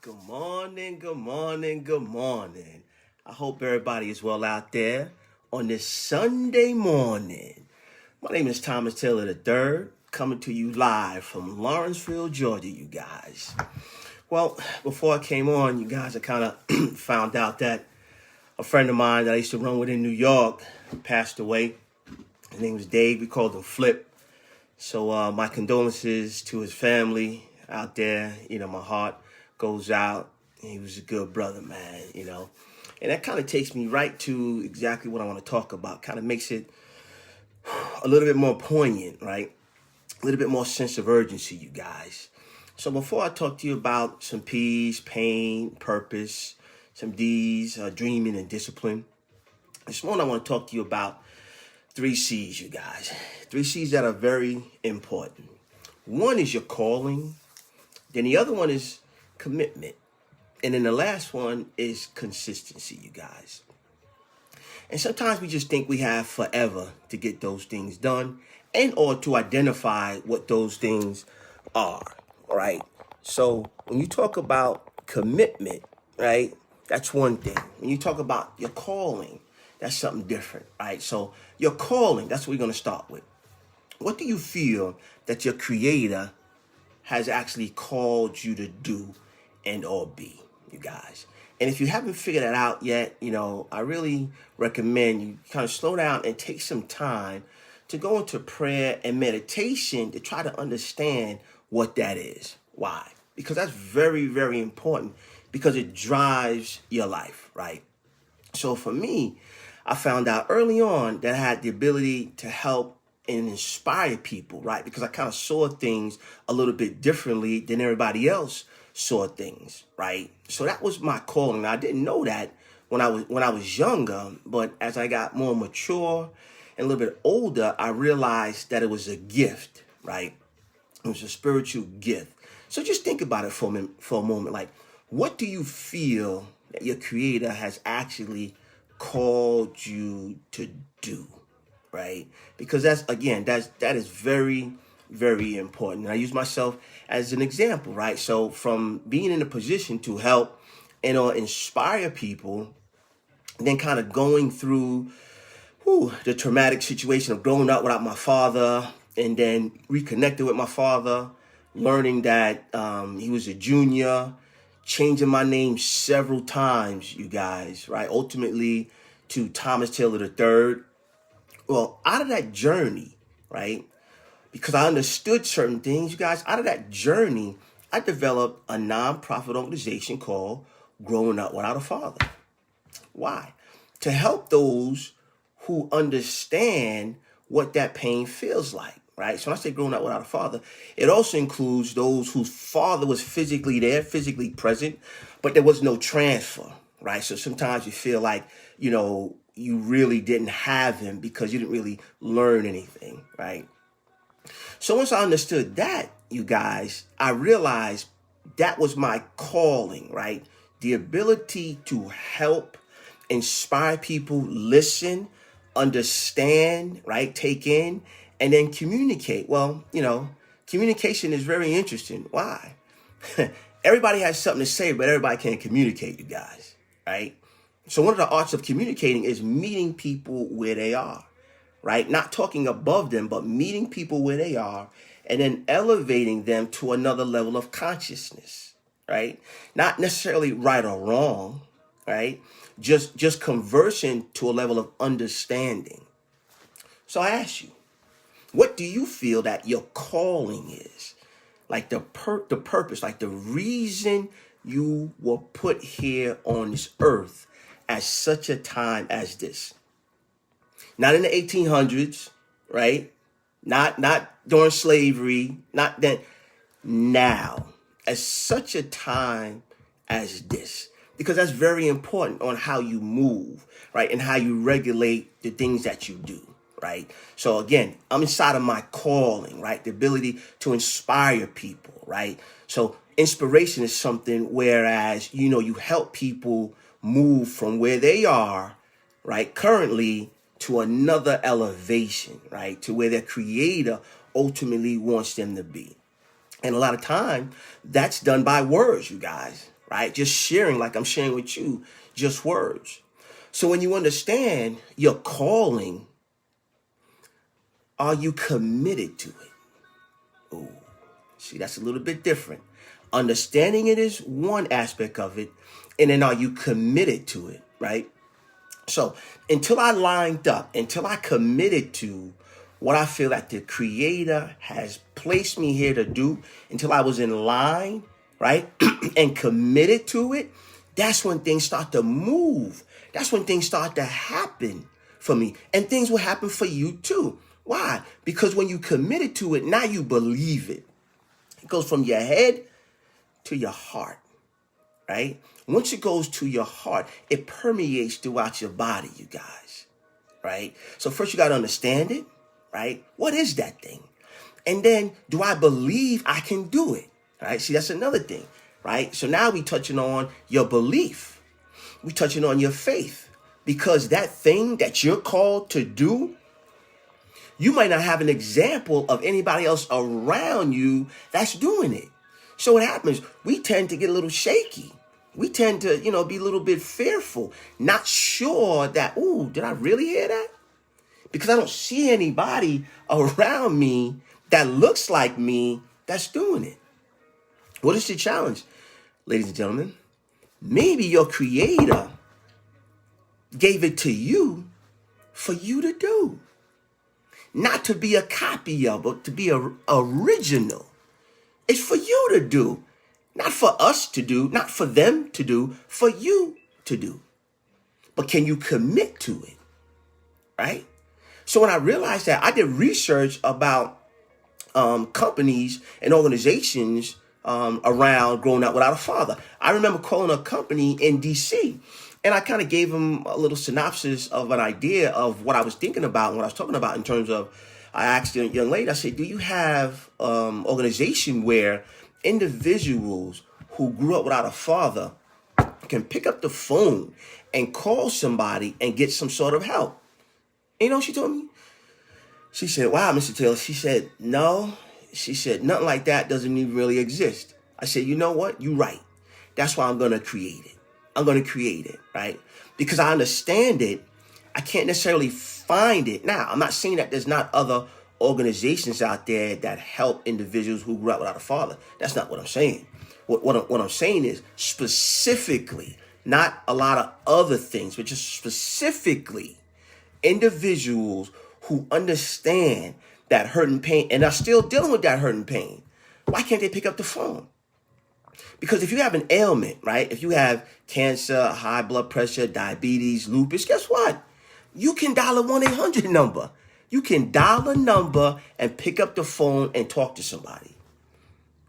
Good morning, good morning, good morning. I hope everybody is well out there on this Sunday morning. My name is Thomas Taylor III, coming to you live from Lawrenceville, Georgia, you guys. Well, before I came on, you guys, I kind of found out that a friend of mine that I used to run with in New York passed away. His name was Dave. We called him Flip. So my condolences to his family out there. My heart goes out. He was a good brother, man. And that kind of takes me right to exactly what I want to talk about. Kind of makes it a little bit more poignant, right? A little bit more sense of urgency, you guys. So before I talk to you about some P's, pain, purpose, some D's, dreaming and discipline, this morning I want to talk to you about 3C's, you guys. 3C's that are very important. One is your calling. Then the other one is commitment. And then the last one is consistency, you guys. And sometimes we just think we have forever to get those things done and or to identify what those things are, right? So when you talk about commitment, right, that's one thing. When you talk about your calling, that's something different, right? So your calling, that's what we're going to start with. What do you feel that your creator has actually called you to do and or be, you guys? And if you haven't figured that out yet, I really recommend you kind of slow down and take some time to go into prayer and meditation to try to understand what that is. Why? Because that's very, very important because it drives your life, right? So for me, I found out early on that I had the ability to help and inspire people, right? Because I kind of saw things a little bit differently than everybody else saw things, right? So that was my calling. I didn't know that when I was younger, but as I got more mature and a little bit older, I realized that it was a gift, right? It was a spiritual gift. So just think about it for a moment. Like, what do you feel that your creator has actually called you to do, right? Because that is very, very important. And I use myself as an example, right? So from being in a position to help and or inspire people, then kind of going through the traumatic situation of growing up without my father and then reconnected with my father, learning that he was a junior, changing my name several times, you guys, right? Ultimately to Thomas Taylor III. Well, out of that journey, right? Because I understood certain things, you guys, out of that journey, I developed a nonprofit organization called Growing Up Without a Father. Why? To help those who understand what that pain feels like, right? So when I say growing up without a father, it also includes those whose father was physically there, physically present, but there was no transfer, right? So sometimes you feel like, you really didn't have him because you didn't really learn anything, right? So once I understood that, you guys, I realized that was my calling, right? The ability to help, inspire people, listen, understand, right? Take in, and then communicate. Well, communication is very interesting. Why? Everybody has something to say, but everybody can't communicate, you guys, right? So one of the arts of communicating is meeting people where they are, right? Not talking above them, but meeting people where they are and then elevating them to another level of consciousness, right? Not necessarily right or wrong, right? Just conversing to a level of understanding. So I ask you, what do you feel that your calling is? Like the purpose, like the reason you were put here on this earth at such a time as this. Not in the 1800s, right? Not during slavery, not then. Now, at such a time as this. Because that's very important on how you move, right? And how you regulate the things that you do, right? So again, I'm inside of my calling, right? The ability to inspire people, right? So inspiration is something whereas, you help people move from where they are, right, currently to another elevation, right, to where their creator ultimately wants them to be. And a lot of time that's done by words, you guys, right? Just sharing like I'm sharing with you, just words. So when you understand your calling, are you committed to it? Ooh, see, that's a little bit different. Understanding it is one aspect of it, and then are you committed to it, right? So until I lined up, until I committed to what I feel that the Creator has placed me here to do, until I was in line, right, and committed to it, that's when things start to move. That's when things start to happen for me. And things will happen for you too. Why? Because when you committed to it, now you believe it. It goes from your head to your heart, right? Once it goes to your heart, it permeates throughout your body, you guys, right? So first you got to understand it, right? What is that thing? And then, do I believe I can do it? Right? See, that's another thing, right? So now we touching on your belief. We touching on your faith. Because that thing that you're called to do, you might not have an example of anybody else around you that's doing it. So what happens? We tend to get a little shaky. We tend to, be a little bit fearful, not sure that, ooh, did I really hear that? Because I don't see anybody around me that looks like me that's doing it. What is the challenge, ladies and gentlemen? Maybe your Creator gave it to you for you to do. Not to be a copy of, but to be a original. It's for you to do. Not for us to do, not for them to do, for you to do. But can you commit to it? Right? So when I realized that, I did research about companies and organizations around growing up without a father. I remember calling a company in DC, and I kind of gave them a little synopsis of an idea of what I was thinking about and what I was talking about in terms of, I asked the young lady, I said, do you have organization where individuals who grew up without a father can pick up the phone and call somebody and get some sort of help? And you know what she told me? She said, wow, Mr. Taylor. She said, no. She said, nothing like that doesn't even really exist. I said, you know what? You're right. That's why I'm going to create it. I'm going to create it, right? Because I understand it. I can't necessarily find it. Now, I'm not saying that there's not other organizations out there that help individuals who grew up without a father. That's not what I'm saying. What I'm saying is specifically, not a lot of other things, but just specifically individuals who understand that hurt and pain and are still dealing with that hurt and pain. Why can't they pick up the phone? Because if you have an ailment, right? If you have cancer, high blood pressure, diabetes, lupus, guess what? You can dial a 1-800 number. You can dial a number and pick up the phone and talk to somebody.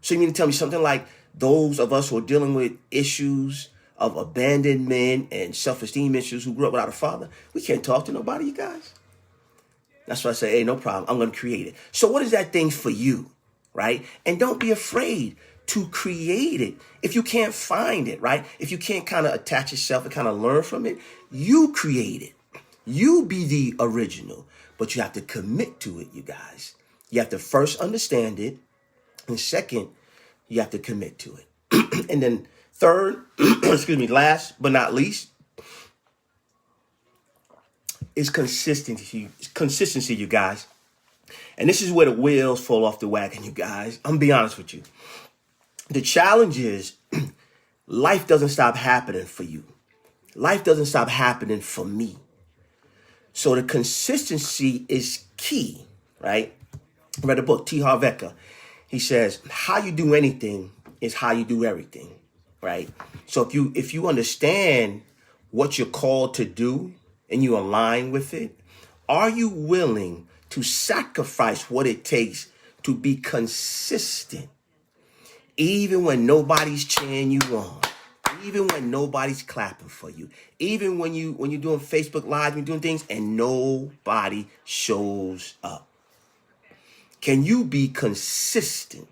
So you mean to tell me something like those of us who are dealing with issues of abandonment and self-esteem issues who grew up without a father, we can't talk to nobody, you guys? That's why I say, hey, no problem. I'm going to create it. So what is that thing for you, right? And don't be afraid to create it. If you can't find it, right? If you can't kind of attach yourself and kind of learn from it, you create it. You be the original, but you have to commit to it, you guys. You have to first understand it. And second, you have to commit to it. And then third, last but not least, is consistency, you guys. And this is where the wheels fall off the wagon, you guys. I'm gonna be honest with you. The challenge is life doesn't stop happening for you. Life doesn't stop happening for me. So the consistency is key, right? I read a book, T. Harv Eker. He says, how you do anything is how you do everything, right? So if you understand what you're called to do and you align with it, are you willing to sacrifice what it takes to be consistent? Even when nobody's cheering you on, even when nobody's clapping for you, even when you're doing Facebook Live, you're doing things and nobody shows up. Can you be consistent,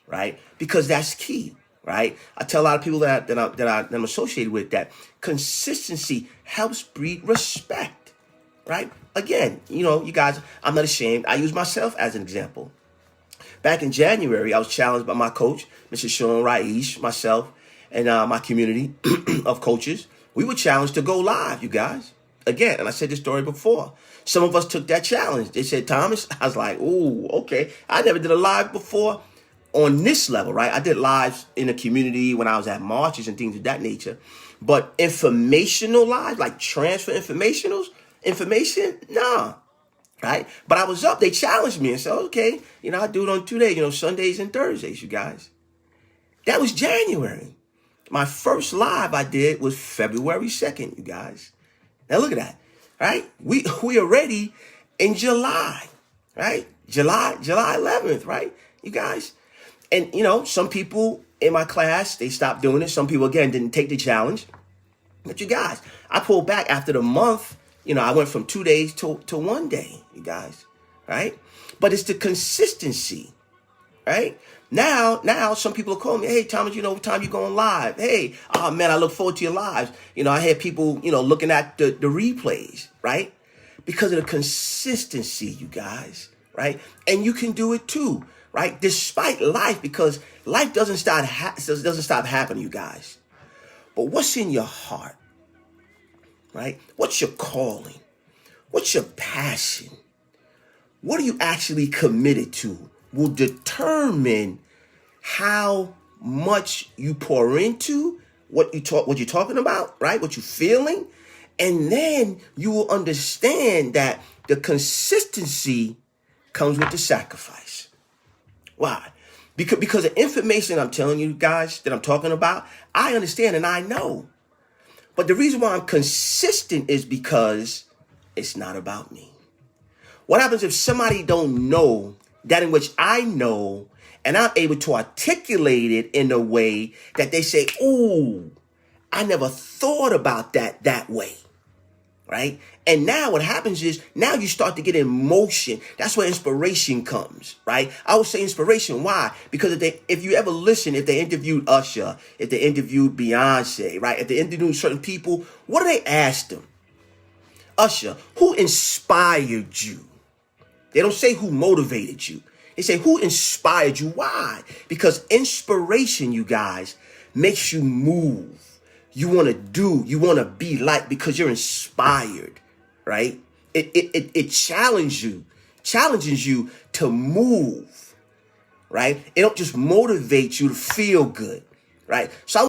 right? Because that's key, right? I tell a lot of people that I'm associated with that consistency helps breed respect, right? Again, you guys, I'm not ashamed. I use myself as an example. Back in January, I was challenged by my coach, Mr. Sean Raish, myself, and my community of coaches, we were challenged to go live, you guys. Again, and I said this story before. Some of us took that challenge. They said, Thomas, I was like, ooh, okay. I never did a live before on this level, right? I did lives in the community when I was at marches and things of that nature. But informational lives, like transfer information, nah, right? But I was up, they challenged me and said, okay, I do it on 2 days, Sundays and Thursdays, you guys. That was January. My first live I did was February 2nd, you guys. Now look at that, right? We already in July, right? July 11th, right? You guys. And, some people in my class, they stopped doing it. Some people, again, didn't take the challenge. But you guys, I pulled back after the month. I went from 2 days to 1 day, you guys, right? But it's the consistency, right? Now, some people are calling me, hey, Thomas, what time you going live? Hey, oh, man, I look forward to your lives. I had people, looking at the replays, right? Because of the consistency, you guys, right? And you can do it too, right? Despite life, because life doesn't stop happening, you guys. But what's in your heart, right? What's your calling? What's your passion? What are you actually committed to will determine how much you pour into what you're talking about, right? What you're feeling. And then you will understand that the consistency comes with the sacrifice. Why? Because the information I'm telling you guys that I'm talking about, I understand and I know. But the reason why I'm consistent is because it's not about me. What happens if somebody don't know that in which I know, and I'm able to articulate it in a way that they say, ooh, I never thought about that way, right? And now what happens is now you start to get in motion. That's where inspiration comes, right? I would say inspiration. Why? Because if you ever listen, if they interviewed Usher, if they interviewed Beyonce, right? If they interviewed certain people, what do they ask them? Usher, who inspired you? They don't say who motivated you. They say who inspired you. Why? Because inspiration, you guys, makes you move. You want to do, you want to be like, because you're inspired, right? It challenges you to move, right? It don't just motivate you to feel good, right? So